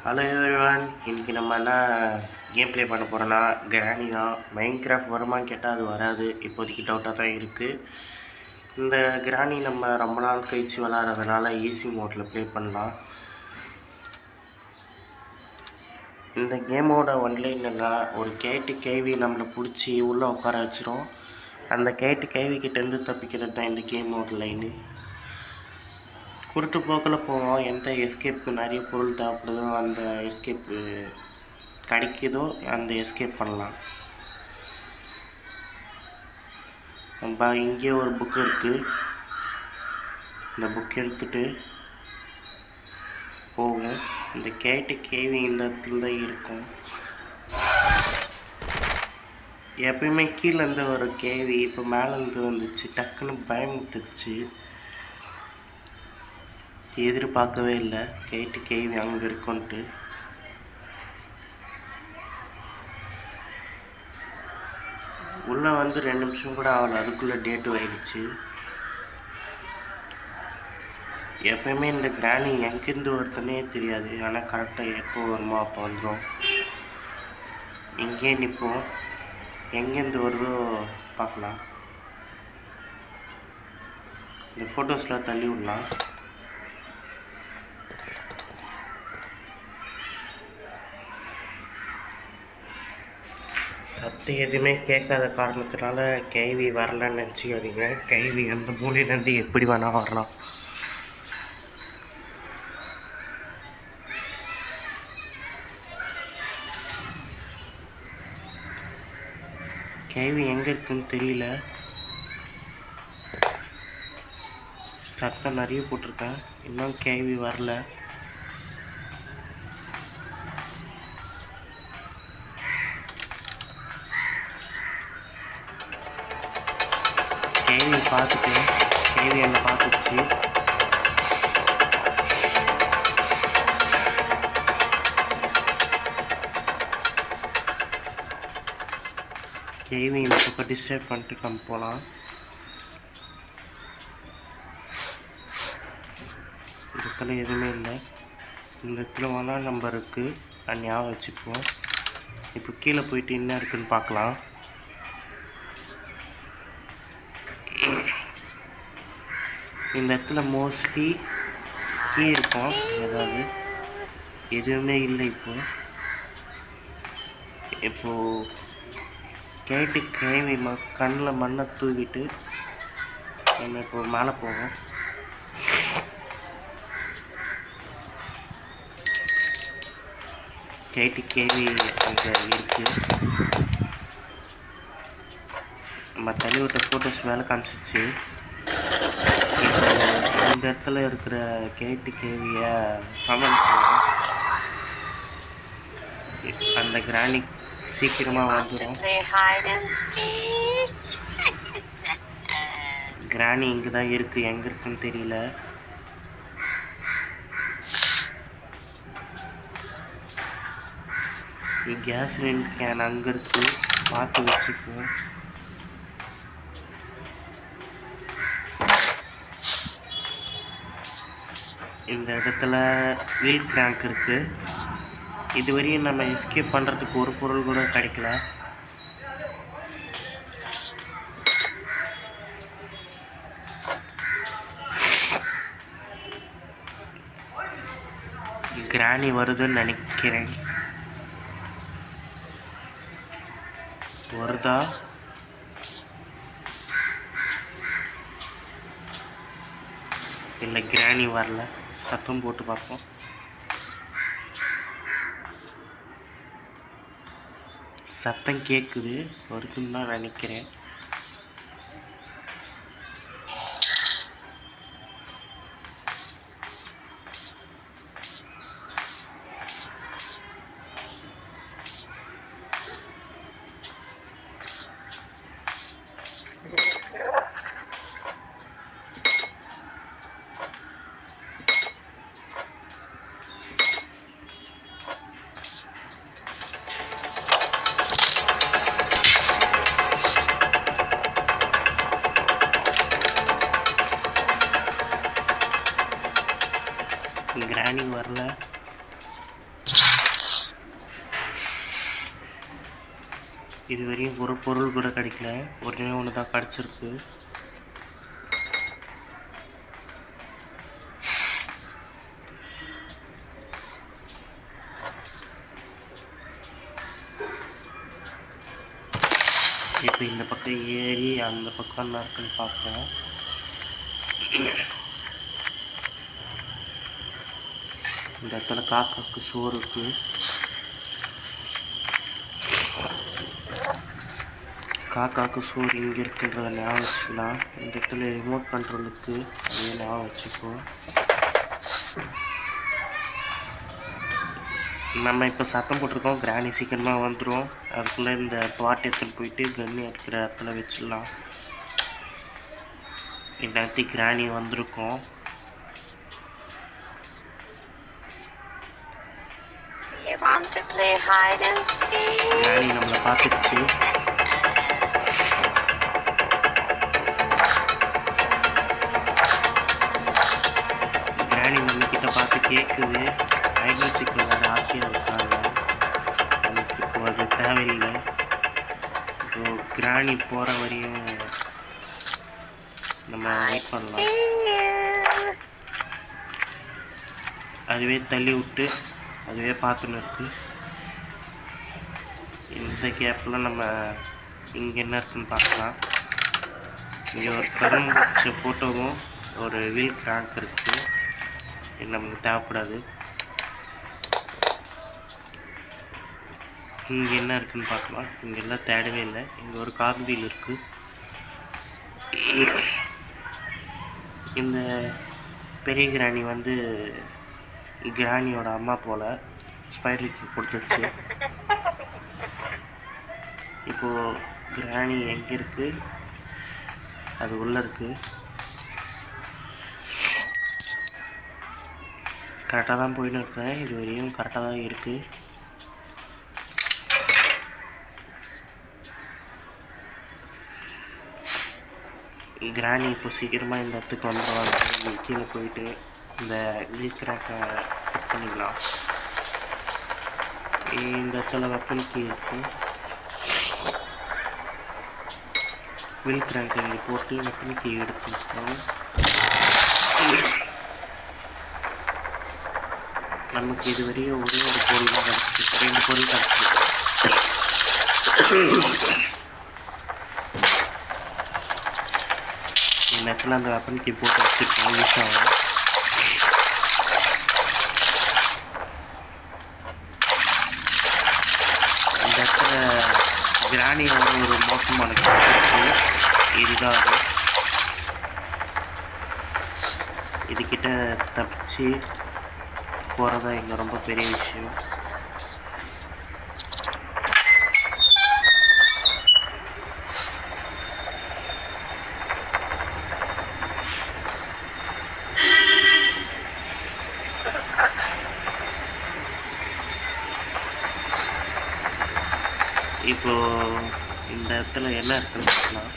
Hello everyone, இன்றைக்கி நம்ம என்ன கேம் ப்ளே பண்ண போகிறோன்னா கிராணி தான். மைன்கிராஃப்ட் வருமானு கேட்டால் அது வராது, இப்போதைக்கு டவுட்டாக தான் இருக்குது. இந்த கிராணி நம்ம ரொம்ப நாள் கழித்து விளாட்றதுனால ஈஸி மோட்டில் ப்ளே பண்ணலாம். இந்த கேமோட ஒன்லைன் என்னென்னா, ஒரு கேவி நம்மளை பிடிச்சி உள்ளே உட்கார வச்சிரும். அந்த கேவிக்கிட்டேருந்து தப்பிக்கிறது தான் இந்த கேமோட லைனு. குருட்டு போக்கில் போவோம். எந்த எஸ்கேப்புக்கு நிறைய பொருள் தேவைப்படுதோ அந்த எஸ்கேப்பு கிடைக்குதோ அந்த எஸ்கேப் பண்ணலாம். நம்ம இங்கே ஒரு புக் இருக்குது, இந்த புக் எடுத்துகிட்டு போவோம். இந்த கேவி இந்த இடத்துல தான் இருக்கும். எப்பயுமே கீழேருந்து ஒரு கேவி இப்போ மேலேருந்து வந்துச்சு, டக்குன்னு பயமுறுத்துச்சு. எதிர்பார்க்கவே இல்லை கேவி அங்கே இருக்குன்ட்டு. உள்ளே வந்து 2 நிமிஷம் கூட ஆகலை, அதுக்குள்ளே டேட்டு ஆயிடுச்சு. எப்பயுமே இந்த கிராணி எங்கேருந்து வருதுன்னே தெரியாது, ஆனால் கரெக்டாக எப்போ வருமோ அப்போ வந்துடும். இங்கே நிற்போம், எங்கேருந்து வருதோ பார்க்கலாம். இந்த ஃபோட்டோஸில் தள்ளி விடலாம். சத்தம் எதுவுமே கேட்காத காரணத்தினால கேவி வரலன்னு நினச்சிக்காதீங்க. கேவி அந்த மூலையிலேருந்து எப்படி வேணால் வரலாம். கேவி எங்கே இருக்குன்னு தெரியல, சத்தம் நிறைய போட்டிருக்கேன், இன்னும் கேவி வரல. கேவி பார்த்துட்டு கேவி என்னை பார்த்துச்சு. கேவி இந்த பக்கம் டிஸ்டர்ப் பண்ணிட்டு நம்ம போகலாம். இந்த இடத்துல எதுவுமே இல்லை. இந்த இடத்துல 1 நம்பர் இருக்குது, அது ஞாபகம் வச்சுப்போம். இப்போ கீழே போயிட்டு என்ன இருக்குன்னு பார்க்கலாம். இந்த இடத்துல மோஸ்ட்லி கீ இருக்கும், ஏதாவது எதுவுமே இல்லை. இப்போது கேவி கண்ணில் மண்ணை தூக்கிட்டு நம்ம இப்போ மேலே போவோம். கேவி அங்கே இருக்குது. நம்ம தள்ளி விட்ட ஃபோட்டோஸ் மேலே காமிச்சிச்சு. இந்த இடத்துல இருக்கிற கேவியை சமன் பண்ணுவோம். அந்த கிராணி சீக்கிரமாக வந்துடும். கிராணி இங்கே தான் இருக்குது, எங்கே இருக்குன்னு தெரியல. கேஸ்லின் கேன் அங்கே இருக்குது, பார்த்து வச்சுக்குவோம். இந்த இடத்துல வீல் கிராங்க் இருக்குது. இதுவரையும் நம்ம எஸ்கேப் பண்ணுறதுக்கு ஒரு பொருள் கூட கிடைக்கல. கிராணி வருதுன்னு நினைக்கிறேன். வருதா? இல்லை, கிராணி வரல. சத்தம் போட்டு பார்ப்போம். சத்தம் கேட்குது, வருதுன்னு தான் நினைக்கிறேன். இது வரையும் ஒரு பொருள் கூட கிடைக்கல, ஒன்றே ஒன்று தான் கிடச்சிருக்கு. இப்போ இந்த பக்கம் ஏறி அந்த பக்கம் என்ன இருக்குன்னு பார்க்குறேன். இந்த இடத்துல காக்காக்கு சோறு இருக்கு. காக்காக்கு சோறு இங்கே இருக்குன்றதை ஞாபகம் வச்சுக்கலாம். இந்த இடத்துல ரிமோட் கண்ட்ரோல் இருக்குது, அதையே ஞாபகம் வச்சுப்போம். நம்ம இப்போ சத்தம் போட்டிருக்கோம், கிராணி சீக்கிரமாக வந்துடும். அதுக்குள்ளே இந்த பாட்டு எடுத்துன்னு போயிட்டு கன்று எடுக்கிற இடத்துல வச்சிடலாம். இந்நேரத்தி கிராணி வந்திருக்கோம். கிராணி நம்மளை பார்த்துடுச்சு. கிராணி நம்மக்கிட்ட பார்த்து கேட்குது, ஐடியல் சீக்கிரம் வேறு ஆசையாக இருக்காங்க. நமக்கு இப்போ அது தேவையில்லை. இப்போ கிராணி போகிற வரையும் நம்ம வெயிட் பண்ணலாம். அதுவே தள்ளி விட்டு அதுவே பார்த்துன்னு இருக்கு. இந்த கேப்பில் நம்ம இங்கே என்ன இருக்குன்னு பார்க்கலாம். இங்கே ஒரு கரும்பு போட்டோவும் ஒரு வீல் கிராங்க் இருக்குது, இது நமக்கு தேவைப்படாது. இங்கே என்ன இருக்குன்னு பார்க்கலாம். இங்கெல்லாம் தேடவே இல்லை. இங்கே ஒரு கார் வீல் இருக்குது. இந்த பெரிய கிராணி வந்து கிராணியோட அம்மா போல் ஸ்பைடருக்கு கொடுத்துருச்சு. இப்போது கிராணி எங்கே இருக்குது? அது உள்ளே இருக்குது. கரெக்டாக தான் போயின்னு இருக்கேன், இது வரையும் கரெக்டாக தான் இருக்குது. கிராணி இப்போ சீக்கிரமாக இந்த இடத்துக்கு வந்துடுவாங்க. கீழே போயிட்டு இந்த வீல் கிராக்கை ஃபிட் பண்ணிக்கலாம். இந்த இடத்துல வெப்பன் கீ இருக்கும். வீல் கிராக்கை இங்கே போட்டு வெப்பன் கீ எடுத்துக்கிட்டோம். நமக்கு இது வரையும் ஒரே ஒரு பொருள் தான் கிடச்சிருக்கு, 2 பொருள் கிடச்சிருக்கு. இந்த இடத்துல அந்த வெப்பன் கீ போட்டு வச்சுருக்கோம், யூஸ் ஆகும். இந்த இடத்துல கிராணியோட ஒரு மோசமான இருக்குது, இதுதான் அது. இதுக்கிட்ட தப்பிச்சு போகிறதா இங்கே ரொம்ப பெரிய விஷயம். இப்போது இந்த இடத்துல என்ன இருக்குன்னு பார்க்கலாம்.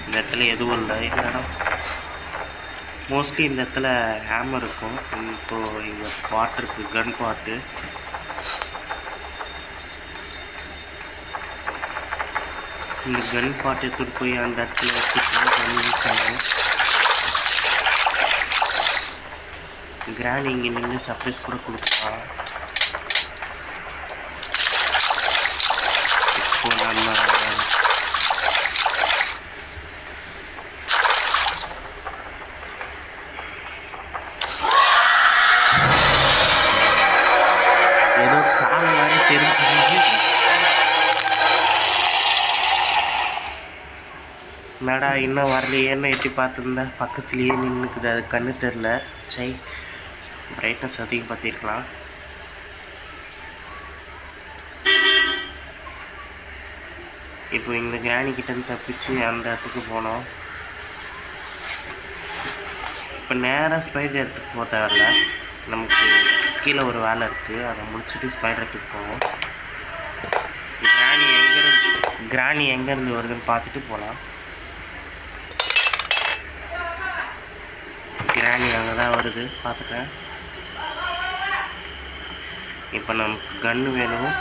இந்த இடத்துல எதுவும் இல்லை. இல்லைனா மோஸ்ட்லி இந்த இடத்துல ஹேமர் இருக்கும். இப்போது இங்கே பாட்டு இருக்குது, கன் பாட்டு. இந்த கன் பாட்டு எடுத்துகிட்டு போய் அந்த இடத்துல வச்சுட்டு கன் யூஸ் ஆகும். கிராணி இங்கே நின்று சர்ப்ரைஸ் கூட கொடுக்கலாம். இப்போ நம்ம ஏதோ கால் மாதிரி தெரிஞ்சு மேடா இன்னும் வரலையேன்னு எட்டி பார்த்துருந்தா பக்கத்துலேயே நின்றுக்குது, அது கண்ணு தெரில. சரி, பிரைட்னஸ் அதிகம் பார்த்திருக்கலாம். இப்போ இந்த கிராணிக்கிட்டேருந்து தப்பிச்சு அந்த இடத்துக்கு போனோம். இப்போ நேராக ஸ்பைடர் இடத்துக்கு போக தேவையில்ல, நமக்கு கீழே ஒரு வேலை இருக்குது, அதை முடிச்சுட்டு ஸ்பைடர் இடத்துக்கு போவோம். கிராணி எங்கேருந்து வருதுன்னு பார்த்துட்டு போகலாம். கிராணி அங்கே தான் வருது, பார்த்துட்டேன். இப்போ நமக்கு கன்று வேணும்.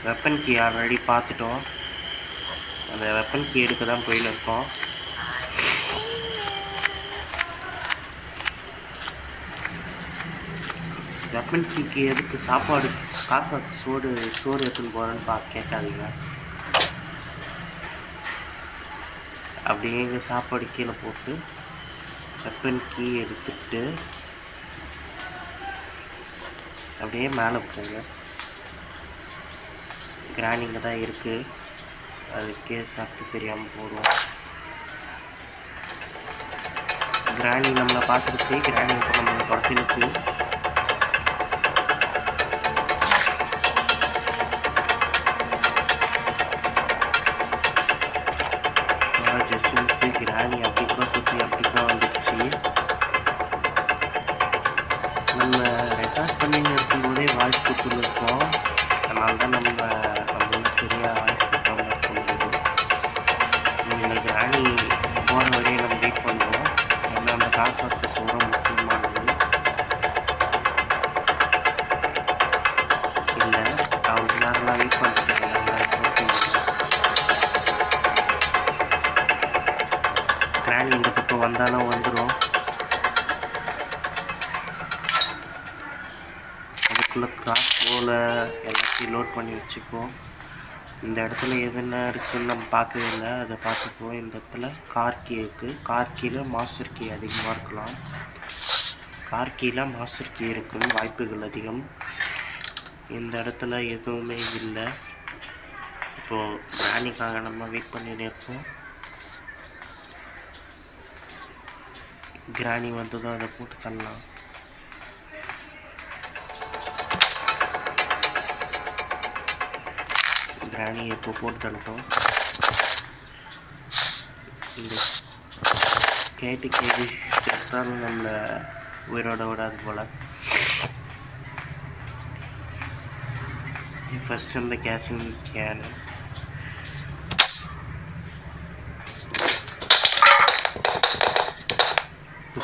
வெப்பன் கீ ஆல்ரெடி பார்த்துட்டோம், அந்த வெப்பன் கீ எடுக்க தான் போயின்னு இருக்கோம். வெப்பன் கீக்கு எதுக்கு சாப்பாடு காக்காக்கு சோறு எடுத்துன்னு போகிறேன்னு கேட்காதீங்க. அப்படியே இங்கே சாப்பாடு கீழே போட்டு வெப்பன் கீ எடுத்துட்டு அப்படியே மேலே போவோம். கிராணி இங்கே தான் இருக்குது, அதுக்கே சத்து தெரியாமல் போடுவோம். கிராணி நம்மளை பார்த்துருச்சு. கிராணி இப்போ நம்மளை துரத்தினுக்கு. ஜெஸ்ஸு கிராணி அப்படிதான் சுற்றி அப்படிதான் வந்துடுச்சு. நம்ம ரெக்கார்ட் பண்ணின்னு இருக்கும்போதே வாய்ஸ் கொடுத்துன்னு இருக்கோம். அதனால தான் நம்மளால சரியாக வாய்ஸ் கொடுக்காமல் இருக்க முடியுது. இந்த கிராணி போகிற வரையும் நம்ம வெயிட் பண்ணுவோம். ஏன்னா அந்த காக்காக்கு சோறு முக்கியமானது. இல்லை அவளுக்கு நேரம்லாம் வெயிட் பண்ணுறதுக்கு கிராணி இந்த பக்கம் வந்தாலும் வந்துடும். அதுக்குள்ளே கிராஸ் போல் எல்லாத்தையும் லோட் பண்ணி வச்சுப்போம். இந்த இடத்துல எதுனா இருக்குதுன்னு நம்ம பார்க்கவே இல்லை, அதை பார்த்துப்போம். இந்த இடத்துல கார் கீ இருக்குது. கார் கீயில் மாஸ்டர் கீ அதிகமாக இருக்கலாம். கார் கீயில் மாஸ்டர் கீ இருக்குன்னு வாய்ப்புகள் அதிகம். இந்த இடத்துல எதுவுமே இல்லை. இப்போது கிராணிக்காக நம்ம வெயிட் பண்ணிட்டு இருக்கோம். கிராணி வந்ததும் அதை போட்டு தள்ளலாம். கிராணி இப்போ போட்டு தள்ளட்டும். இந்த கேட்டு செத்தாலும் நம்மளை உயிரோட விடாது போல். ஃபஸ்ட்டு இந்த கேஸின் கேனு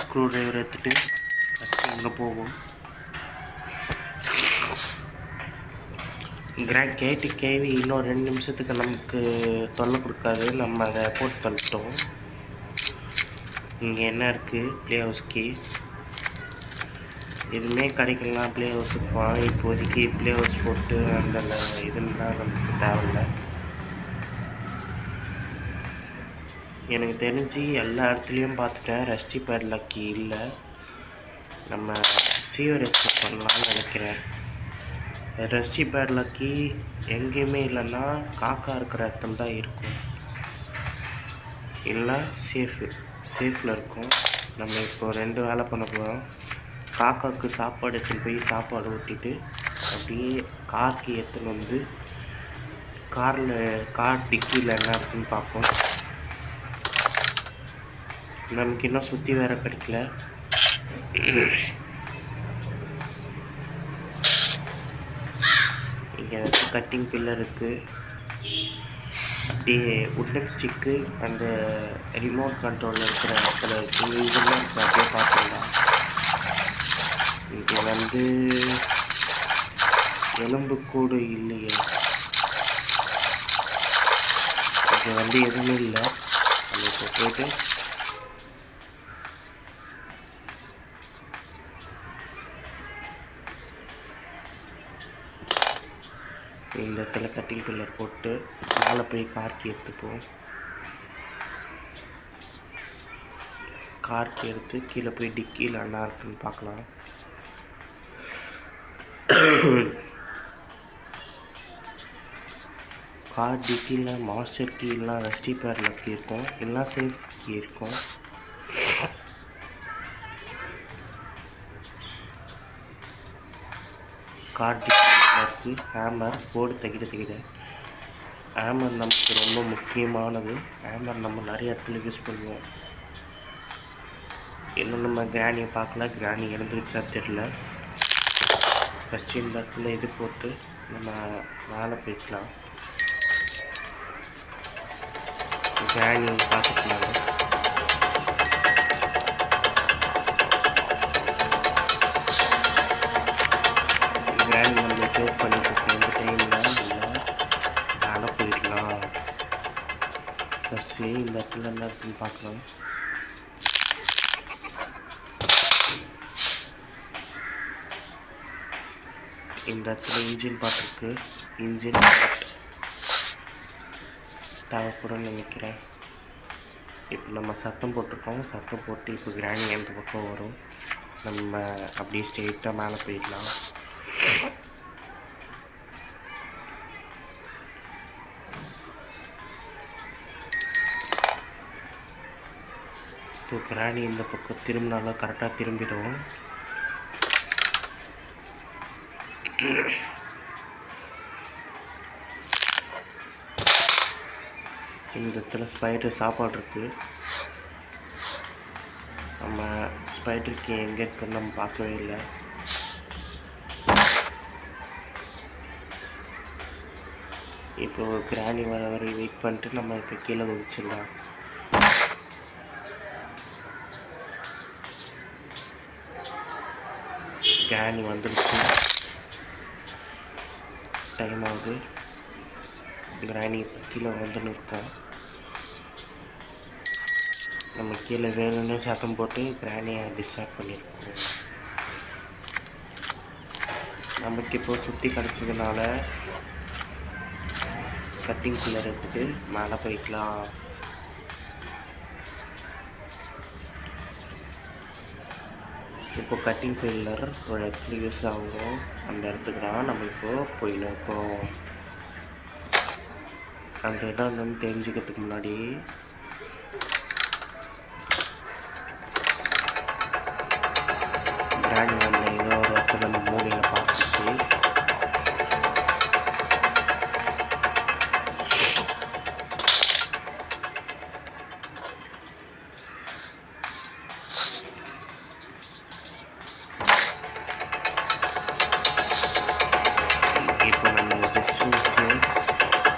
ஸ்க்ரூ ட்ரைவர் எடுத்துகிட்டு ஃபஸ்ட்டு இங்கே போகும். கேட்டு கேவி இன்னும் 2 நிமிஷத்துக்கு நமக்கு தொல்லை கொடுக்காது. நம்ம அதை போட்டு தள்ளிட்டோம். இங்கே என்ன இருக்குது? ப்ளே ஹவுஸ் கீ. எதுவுமே கிடைக்கலாம் ப்ளே ஹவுஸுக்கு போகலாம். இப்போதைக்கு ப்ளே ஹவுஸ் போட்டு அந்த இதெல்லாம் நமக்கு தேவையில்லை. எனக்கு தெரிஞ்சு எல்லா இடத்துலையும் பார்த்துட்டேன். ரஸ்டி பேட்லாக் கீ இல்லை. நம்ம சீவர் எஸ்கேப் பண்ணலான்னு நினைக்கிறேன். ரஸ்டி பேட்லாக் கீ எங்கேயுமே இல்லைன்னா காக்கா இருக்கிற இடத்துல தான் இருக்கும், இல்லை சேஃபில் இருக்கும். நம்ம இப்போ 2 வேலை பண்ண போகிறோம். காக்காவுக்கு சாப்பாடு எடுத்துன்னு போய் சாப்பாடு ஊட்டிட்டு அப்படியே கார் கீ எடுத்துன்னு வந்து கார் டிக்கியில் என்ன இருக்குன்னு பார்ப்போம். நமக்கு இன்னும் சுற்றி வேறு கிடைக்கல. இங்கே கட்டிங் பில்லர் இருக்குது. அப்படியே உட்டன் ஸ்டிக்கு அந்த ரிமோட் கண்ட்ரோலில் இருக்கிற இடத்துல இருக்குது. இதெல்லாம் இருக்குது, அப்படியே பார்த்துக்கலாம். இங்கே வந்து எலும்பு கூடு இல்லையே, இங்கே வந்து எதுவுமே இல்லை. நம்ம இப்போ போய்ட்டு இந்த இடத்துல கட்டிங் பில்லர் போட்டு மேலே போய் கார்க்கி எடுத்துப்போம். கார்க்கி எடுத்து கீழே போய் டிக்கியில் என்ன இருக்குன்னு பார்க்கலாம். கார் டிக்கியில் மாஸ்டர் கீ இல்லைனா ரஸ்டி பேட்லாக் கீ இருக்கும், இல்லைனா சேஃப் கீ இருக்கும். கார் டிக்கியில் இருக்குது ஹேமர், போர்டு தகிட. ஹேமர் நமக்கு ரொம்ப முக்கியமானது. ஹேமர் நம்ம நிறைய இடத்துல யூஸ் பண்ணுவோம். இன்னும் நம்ம கிராணியை பார்க்கல, கிராணி இறந்துருச்சா தெரில. ஃபஸ்ட்டு இந்த இடத்துல இது போட்டு நம்ம மேலே போய்க்கலாம். கிராணி பார்த்துக்கலாம். கிராணி நம்மளை சேஸ் பண்ணிட்டு இருக்க இந்த டைமில் நம்ம மேலே போயிடலாம். வந்துருச்சு. இந்த இடத்துல என்ன இருக்குன்னு பார்க்கலாம். இந்த இடத்துல இன்ஜின் பார்ட் இருக்கு. இன்ஜின் பார்ட் தேவைப்படும்னு நினைக்கிறேன். இப்போ நம்ம சத்தம் போட்டிருக்கோம். சத்தம் போட்டு இப்போ கிராணி எந்த பக்கம் வரும், நம்ம அப்படியே ஸ்ட்ரெயிட்டாக மேலே போயிடலாம். இப்போ கிராணி இந்த பக்கம் திரும்பினாலும் கரெக்டாக திரும்பிடும். இந்த இடத்துல ஸ்பைடர் சாப்பாடு இருக்குது. நம்ம ஸ்பைடருக்கு எங்கே இருக்குன்னு நம்ம பார்க்கவே இல்லை. இப்போ கிராணி வர வரை வெயிட் பண்ணிட்டு நம்ம இப்போ கீழே குதிச்சிடலாம். கிராணி வந்துடுச்சு. டைம் ஆகுது. கிராணி இப்போ கீழே வந்து நிற்கும். நம்ம கீழே வேணும்னே சத்தம் போட்டு கிராணியை டிஸ்டர்ப் பண்ணியிருக்கோம். நமக்கு இப்போ சுற்றி கிடச்சதுனால கட்டிங் பில்லர் எடுத்துட்டு மேலே போய்க்கலாம். இப்போ கட்டிங் பில்லர் ஒரு இடத்துல யூஸ் ஆகும். அந்த இடத்துக்கு தான் நம்ம இப்போது போயின்னு இருக்கோம். அந்த இடம் என்னன்னு தெரிஞ்சுக்கிறதுக்கு முன்னாடி கிராணி நம்ம ஏதோ ஒரு இடத்துல நம்ம மூலையில் பார்த்துச்சு. இப்போ நம்ம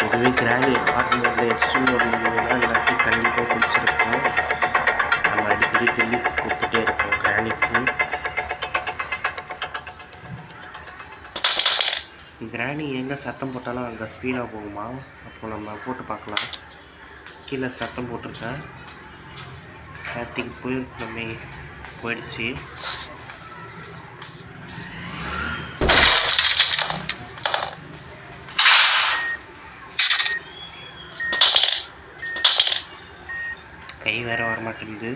இதுவே கிராணி ஆர்டரில் எக்ஸ்ட்ரீம் இருந்ததுன்னா எல்லாத்தையும் கண்டிப்பாக பிடிச்சிருக்கோம். நம்ம அடிக்கடி சொல்லி கூப்பிட்டுட்டே இருக்கோம் கிராணிக்கு. கிராணி எங்கே சத்தம் போட்டாலும் அங்கே ஸ்பீடாக போகுமா? அப்போ நம்ம போட்டு பார்க்கலாம். கீழே சத்தம் போட்டிருக்கேன். கார்த்திக் போயிருக்கணுமே, போயிடுச்சு. கை வேற வர மாட்டேங்குது.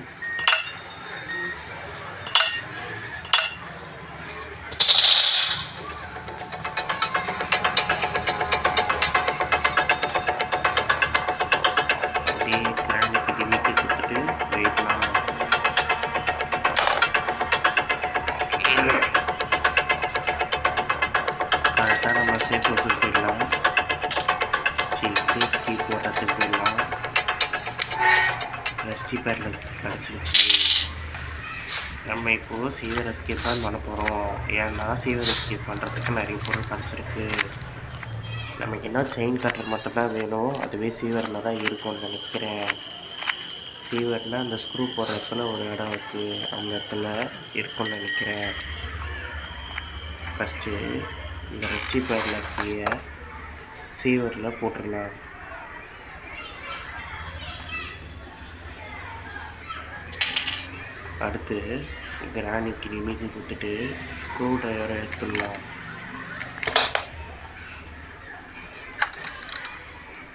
அப்படியே கிராணிக்கு டிமிக்கி கொடுத்துட்டு போயிடலாம். கரெக்டாக நம்ம சேஃப் ஹவுஸுக்கு போயிடலாம். சேஃப்டி போடுறதுக்கு போயிடலாம். ரெஸ்டி பேரில் கிடச்சிருச்சு. நம்ம இப்போது சீவர் எஸ்கேப் தான் பண்ண போகிறோம். ஏன்னா சீவர் எஸ்கேப் பண்ணுறதுக்கு நிறைய பொருள் கிடச்சிருக்கு. நமக்கு என்ன செயின் கட்டர் மட்டும்தான் வேணும். அதுவே சீவரில் தான் இருக்கும்னு நினைக்கிறேன். சீவரில் அந்த ஸ்க்ரூ போடுற இடத்துல ஒரு இடம் இருக்குது. அந்த இடத்துல இருக்கும்னு நினைக்கிறேன். ஃபஸ்ட்டு இந்த ரெஸ்டி பேரில் கீழே சீவரில் போட்டுடலாம். அடுத்து கிராணிக்கு நிமிக்கி கொடுத்துட்டு ஸ்க்ரூ ட்ரைவரை எடுத்துடலாம்.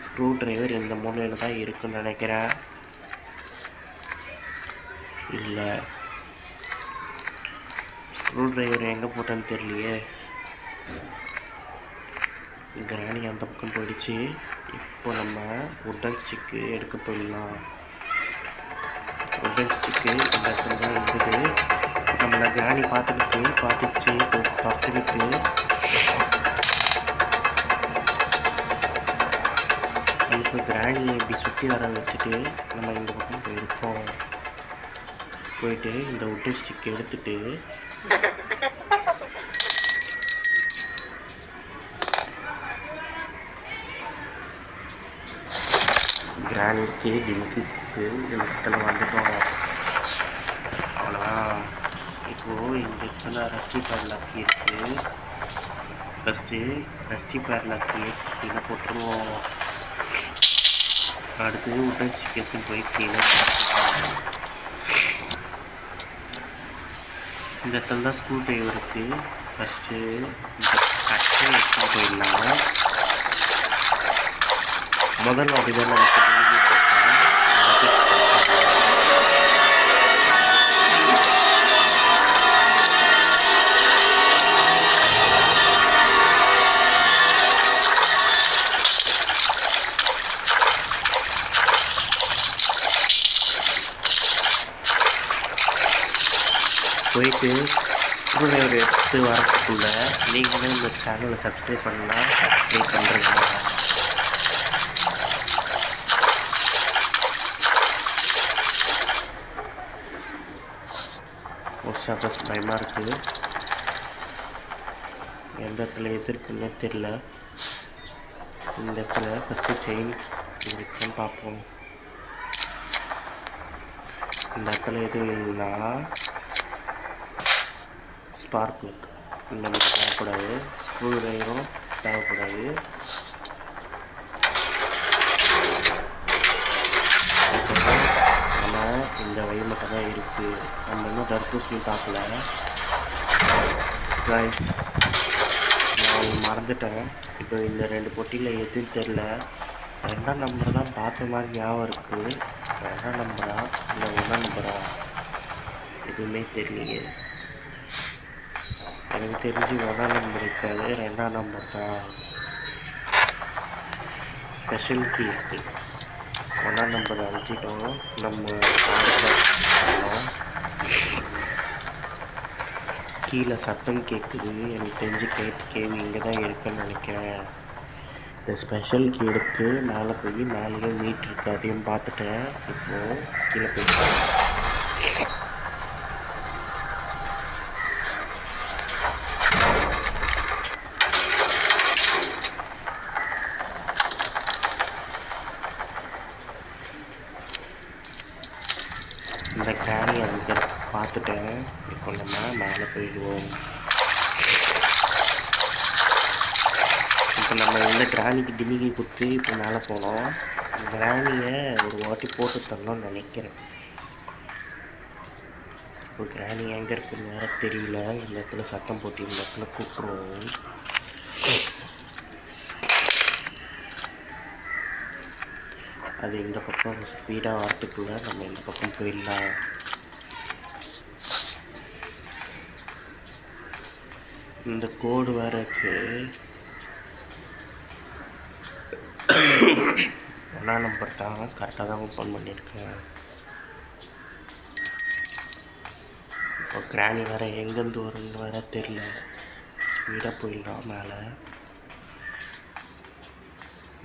ஸ்க்ரூ ட்ரைவர் இந்த மூலையில் தான் இருக்குன்னு நினைக்கிறேன். இல்லை, ஸ்க்ரூ ட்ரைவர் எங்கே போட்டேன்னு தெரியலையே. கிராணி அந்த பக்கம் போயிடுச்சு. இப்போ நம்ம உட்டன் ஸ்டிக்கு எடுக்க போயிடலாம். உட்டன் ஸ்டிக்கு இந்த இடத்துல தான் இருக்குது. நம்மளை கிராணி பார்த்துக்கிட்டு இப்போ கிராணியை இப்படி சுற்றி வர வச்சுட்டு நம்ம இந்த பக்கம் போயிருக்கோம். போயிட்டு இந்த உட்டன் ஸ்டிக் எடுத்துட்டு கிராணிக்கு டிமிக்கிக்கு இந்த இடத்துல வந்துட்டோம். அவ்வளோதான். இப்போது இந்த இடத்துல ரெஸ்டி பேர் லக்கி இருக்குது. ஃபஸ்ட்டு ரெஸ்டி பேர் லக்கியை கீழே போட்டுருவோம். அடுத்தது உடன் சிக்கத்துக்கு போய் கீழே இந்த இடத்துல தான் ஸ்க்ரூ ட்ரைவர் இருக்குது. ஃபஸ்ட்டு இந்த கட்டை எடுத்து போயிடலாம். முதல்ல அப்படிதான் நமக்கு போயிட்டு ஸ்க்ரூ ட்ரைவர் எடுத்து வரதுக்குள்ள நீங்களும் இந்த சேனலை சப்ஸ்கிரைப் பண்ணலாம். சப்ஸ்கிரைப் பண்ணுறீங்க. போஸ்ட் ஆஃபீஸ் பயமாக இருக்குது. எந்த இடத்துல எது இருக்குன்னு தெரில. இந்த இடத்துல ஃபஸ்ட்டு செயின் இருக்குன்னு பார்ப்போம். இந்த இடத்துல எதுவும் இல்லைன்னா ஸ்பார்க் பிளக் நமக்கு தேவைப்படாது. ஸ்க்ரூ ட்ரைவரும் தேவைப்படாது. அதுக்கப்புறம் நம்ம இந்த வழி மட்டும் தான் இருக்குது. நம்ம இன்னும் தர்பூசணி பார்க்கல. கைஸ், நான் மறந்துட்டேன். இப்போ இந்த 2 பொட்டியில் எதுன்னு தெரில. 2ஆம் நம்பர் தான் பார்த்த மாதிரி ஞாபகம் இருக்குது. 2ஆம் நம்பரா இல்லை 1ஆம் நம்பரா எதுவுமே தெரியலையே. எனக்கு தெரிஞ்சு 1ஆம் நம்பர் இருக்காது, 2ஆம் நம்பர் தான். ஸ்பெஷல் கீ இருக்குது. 1ஆம் நம்பர் அழைச்சிட்டோம். நம்ம பண்ணோம். கீழே சத்தம் கேட்குது. எனக்கு தெரிஞ்சு கேவி இங்கே தான் இருக்குன்னு நினைக்கிறேன். இந்த ஸ்பெஷல் கீ எடுத்து மேலே போய் மேலேயே மீட் இருக்கு, அதையும் பார்த்துட்டேன். இப்போது கீழே போயிட்டேன். இந்த கிராணி அங்கே பார்த்துட்டேன். இப்போ நம்ம மேலே போயிடுவோம். இப்போ நம்ம இந்த கிராணிக்கு டிமிக்கி கொடுத்து இப்போ மேலே போனோம். கிராணியை ஒரு வாட்டி போட்டு தரணும்னு நினைக்கிறேன். இப்போ கிராணி எங்கே இருக்குன்னு வேறு தெரியல. இந்த இடத்துல சத்தம் போட்டு இந்த இடத்துல கூப்பிடுவோம். அது இந்த பக்கம் ஸ்பீடாக வரத்துக்குள்ள நம்ம இந்த பக்கம் போயிடலாம். இந்த கோடு வேறு இருக்குது. 1ஆம் நம்பர் தான், கரெக்டாக தான் ஓப்பன் பண்ணியிருக்கேன். இப்போ கிராணி வேறு எங்கேருந்து வரும்னு வேறு தெரியல. ஸ்பீடாக போயிடலாம் மேலே.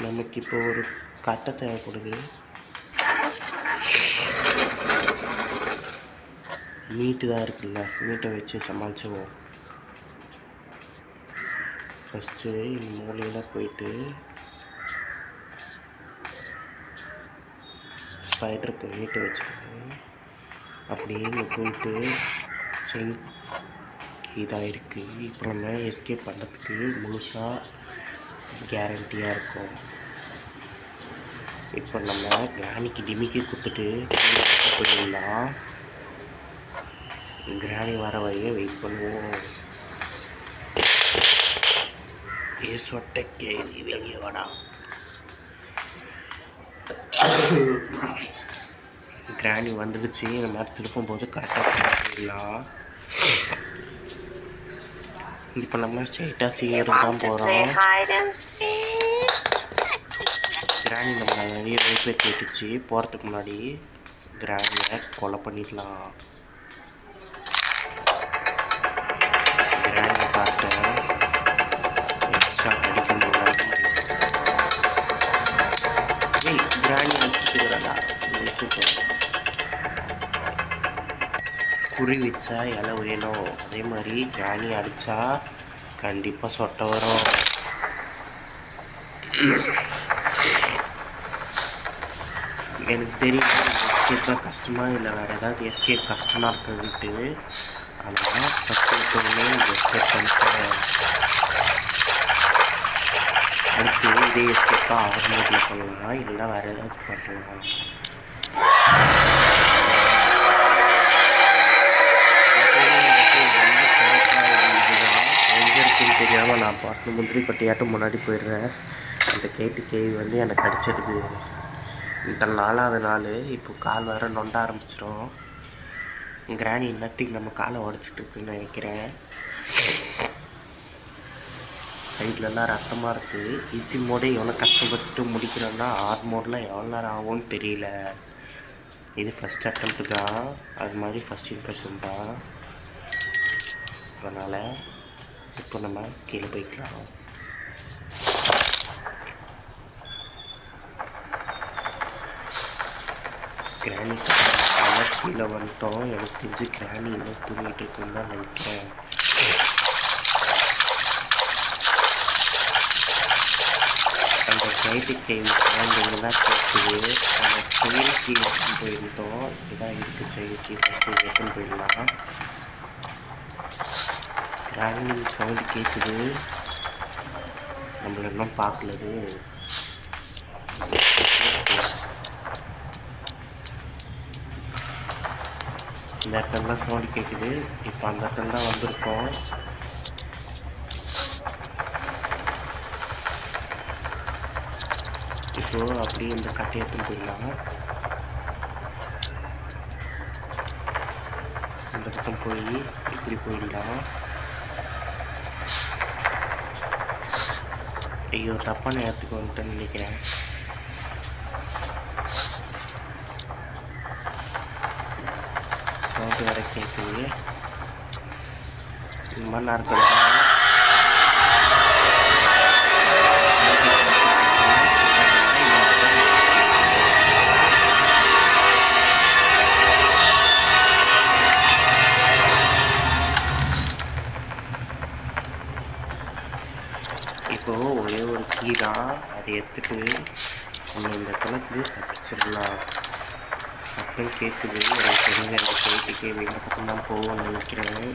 நமக்கு இப்போ ஒரு கட்டை தேவைப்படுது. மீட்டு தான் இருக்குல்ல, மீட்டை வச்சு சமாளிச்சுவோம். ஃபஸ்ட்டு இந்த மூலையில் போயிட்டு ஸ்பைடருக்கு மீட்டை வச்சுக்கணும். அப்படியே இங்கே போயிட்டு செயின் இதாக இருக்குது. இப்போ நம்ம எஸ்கேப் பண்ணுறதுக்கு முழுசாக கேரண்டியாக இருக்கும். இப்போ நம்ம கிராணிக்கு டிமிக்கி கொடுத்துட்டு போயிடலாம். கிராணி வர வரையே வெயிட் பண்ணுவோம். சொட்ட கேள்வி வெளியே வாடா. கிராணி வந்துடுச்சு. நம்ம திருப்பும் போது கரெக்டாக போயிடலாம். இப்போ நம்ம ஸ்ட்ரெயிட்டாக சீக்கிரம் தான் போகிறோம். கிராணி நம்ம நிறைய வெயிட் கேட்டுச்சு. போகிறதுக்கு முன்னாடி கிராணியை கொலை பண்ணிடலாம். கிராணியை பார்த்துட்டேன். எக்ஸ்ட்ரா அடிக்க முடியல. கிராணி அடிச்சுட்டுக்கிறடா. சூப்பர். குறி வச்சா இலை வேணும். அதே மாதிரி கிராணி அடித்தா கண்டிப்பாக சொட்டை வரும். எனக்கு தெரியும் எஸ்கேப் தான் கஷ்டமாக இல்லை வேறு ஏதாவது எஸ்கேப் கஷ்டமாக இருக்குன்ட்டு. அதனால் ஃபஸ்ட்டு எடுத்தோடனே எஸ்கேப் பண்ணிட்டேன். அடுத்து இதே எஸ்கேப்பாக ஆர் மோடில் பண்ணலாம், இல்லைன்னா வேறு ஏதாவது பண்ணலாம். எங்கே இருக்குன்னு தெரியாமல் நான் பாட்டு முந்திரி கொட்டையாட்டும் முன்னாடி போயிடுறேன். அந்த கேட்டு கேவி வந்து எனக்கு அடிச்சிருது. இந்த 4வது நாள் இப்போ கால் வேறு நொண்ட ஆரம்பிச்சிடும். கிராணி இன்னத்துக்கு நம்ம காலை உடச்சிட்டு இருக்குன்னு நினைக்கிறேன். சைட்லலாம் ரத்தமாக இருக்குது. ஈஸி மோடு எவ்வளோ கஷ்டப்பட்டு முடிக்கிறோன்னா ஆர் மோடில் எவ்வளோ நேரம் ஆகும்னு தெரியல. இது ஃபஸ்ட் அட்டெம்ப்ட் தான், அது மாதிரி ஃபஸ்ட் இம்ப்ரெஷன் தான். அதனால் இப்போ நம்ம கீழே போய்க்கலாம். கிராணி கீழே வந்துட்டோம். எனக்கு தெரிஞ்சு கிராணி இன்னும் தூங்கிட்டு இருக்குன்னு தான் நினைக்கிறேன். அந்த கைட்டு கேள்வி குழந்தைங்க தான் கேட்குது. நம்ம செயற்கை எடுத்துன்னு போயிருந்தோம். இதுதான் இருக்குது செயற்கை. ஃபஸ்ட்டு எடுத்துன்னு போயிடலாம். கிராணி சவுண்டு கேட்குது, நம்மள இன்னும் பார்க்கலது. இந்த இடத்துலலாம் சவுண்டு கேட்குது. இப்போ அந்த இடத்துல தான் வந்திருக்கோம். இப்போ அப்படியே இந்த கட்டையை எடுத்துன்னு போயிடலாம். இந்த பக்கம் போய் இப்படி போயிடலாம். ஐயோ, தப்பான இடத்துக்கு வந்துட்டேன்னு நினைக்கிறேன். சவுண்டு வேற கேட்குது. இந்த மாதிரி நேரத்தில் இப்போது ஒரே ஒரு கீ தான், அதை எடுத்துட்டு நம்ம இந்த இடத்துலேருந்து தப்பிச்சிடலாம். சத்தம் கேட்குது. எனக்கு தெரிஞ்ச அந்த கேட்டுக்கே இந்த பக்கம் தான் போவோம்னு நினைக்கிறேன்.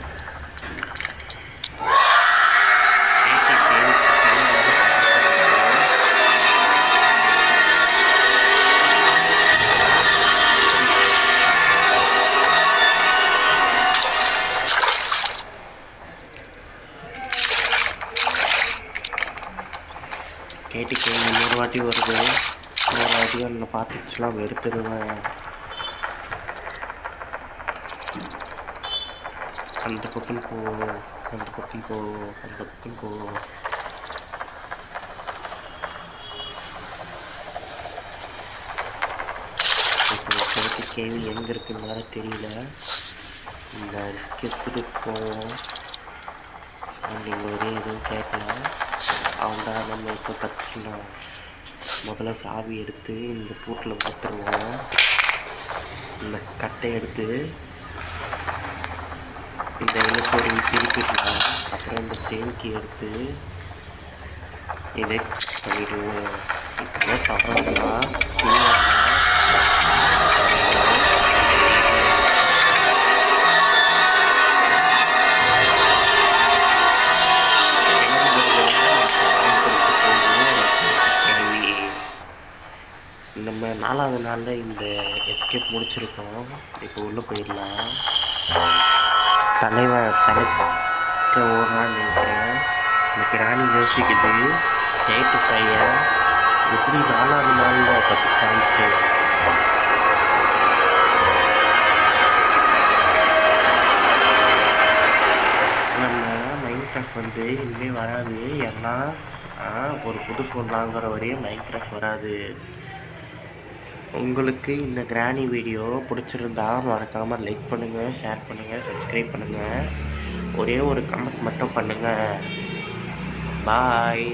கேட்டுக்கு இன்னொரு வாட்டி வருது. இன்னொரு வாட்டி என்னை பார்த்துச்சுலாம் வெறுத்துருவேன். அந்த பக்கம் போ, அந்த பக்கம் போ, அந்த பக்கம் போ. இப்போ கேட்டு கேள்வி எங்கே இருக்குன்னு வேறு தெரியல. இந்த ரிஸ்க் எடுத்துகிட்டு போவோம். சவுண்டிங் ஒரே எதுவும் கேட்கலாம். அவங்க நம்ம இப்போ தப்பிச்சிடலாம். முதல்ல சாவி எடுத்து இந்த பூட்டில் போட்டுருவோம். இந்த கட்டை எடுத்து இந்த எலசோடி திருப்பிடலாம். அப்புறம் இந்த சேல்கி எடுத்து இதை பண்ணிடுவோம். இப்போ தவறலாம் செய்வாங்க. நம்ம 4வது நாளில் இந்த எஸ்கேப் முடிச்சிருக்கோம். இப்போ உள்ளே போயிடலாம். தலைக்க ஓடலான்னு நினைக்கிறேன். இந்த கிராணி யோசிக்குது, கேட்டு பையன் எப்படி 4வது நாளில் தப்பிச்சான்ட்டு. நம்ம மைன்கிராஃப்ட் வந்து இனிமேல் வராது. ஏன்னா ஒரு புது ஃபோன் வாங்குற வரையும் மைன்கிராஃப்ட் வராது. உங்களுக்கு இந்த கிராணி வீடியோ பிடிச்சிருந்தா மறக்காமல் லைக் பண்ணுங்கள், ஷேர் பண்ணுங்கள், சப்ஸ்கிரைப் பண்ணுங்கள். ஒரே ஒரு கமெண்ட் மட்டும் பண்ணுங்கள். பாய்.